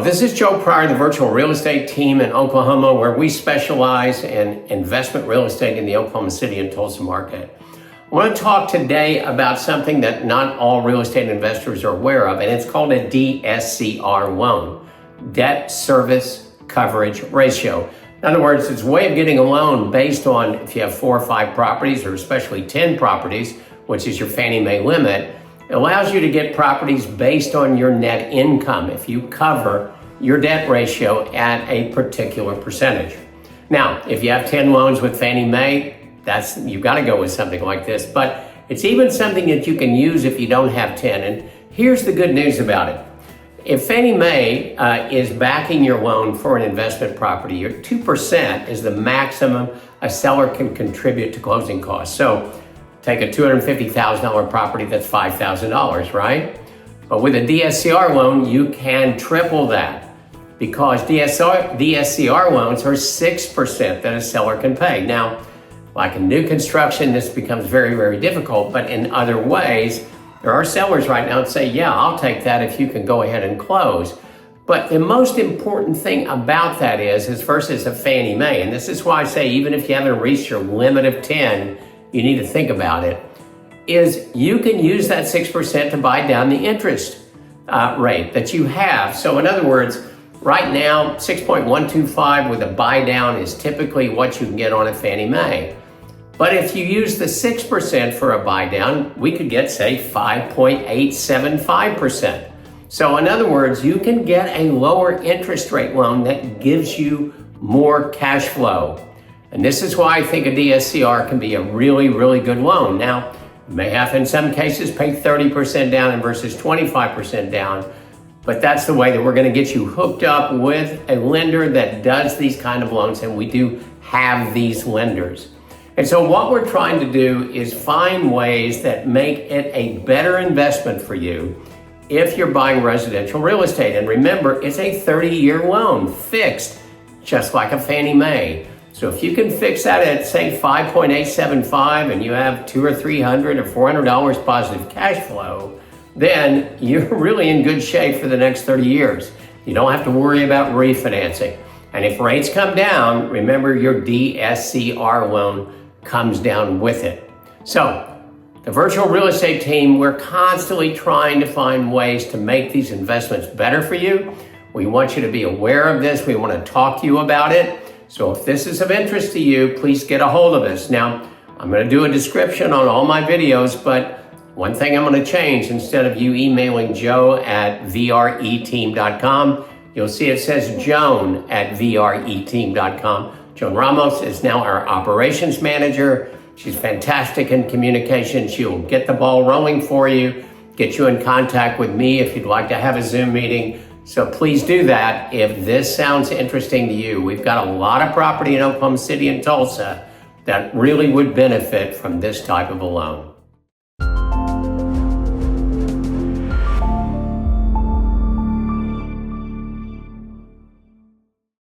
Hello, this is Joe Pryor, the virtual real estate team in Oklahoma, where we specialize in investment real estate in the Oklahoma City and Tulsa market. I want to talk today about something that not all real estate investors are aware of, and it's called a DSCR loan, debt service coverage ratio. In other words, it's a way of getting a loan based on if you have 4 or 5 properties, or especially 10 properties, which is your Fannie Mae limit. It allows you to get properties based on your net income if you cover your debt ratio at a particular percentage. Now, if you have 10 loans with Fannie Mae, you've got to go with something like this, but it's even something that you can use if you don't have 10. And here's the good news about it. If Fannie Mae is backing your loan for an investment property, your 2% is the maximum a seller can contribute to closing costs. So take a $250,000 property, that's $5,000, right? But with a DSCR loan, you can triple that because DSCR loans are 6% that a seller can pay. Now, like in new construction, this becomes very, very difficult, but in other ways, there are sellers right now that say, yeah, I'll take that if you can go ahead and close. But the most important thing about that is versus a Fannie Mae, and this is why I say even if you haven't reached your limit of 10, you need to think about it, is you can use that 6% to buy down the interest rate that you have. So in other words, right now, 6.125 with a buy down is typically what you can get on a Fannie Mae. But if you use the 6% for a buy down, we could get, say, 5.875%. So in other words, you can get a lower interest rate loan that gives you more cash flow. And this is why I think a DSCR can be a really, really good loan. Now, you may have in some cases pay 30% down versus 25% down, but that's the way that we're going to get you hooked up with a lender that does these kind of loans, and we do have these lenders. And so what we're trying to do is find ways that make it a better investment for you if you're buying residential real estate. And remember, it's a 30-year loan, fixed, just like a Fannie Mae. So if you can fix that at, say, 5.875 and you have $200 or $300 or $400 positive cash flow, then you're really in good shape for the next 30 years. You don't have to worry about refinancing. And if rates come down, remember your DSCR loan comes down with it. So the virtual real estate team, we're constantly trying to find ways to make these investments better for you. We want you to be aware of this. We want to talk to you about it. So if this is of interest to you, please get a hold of us. Now, I'm going to do a description on all my videos, but one thing I'm going to change, instead of you emailing joe@vreteam.com, you'll see it says joan@vreteam.com. Joan Ramos is now our operations manager. She's fantastic in communication. She'll get the ball rolling for you, get you in contact with me if you'd like to have a Zoom meeting. So please do that if this sounds interesting to you. We've got a lot of property in Oklahoma City and Tulsa that really would benefit from this type of a loan.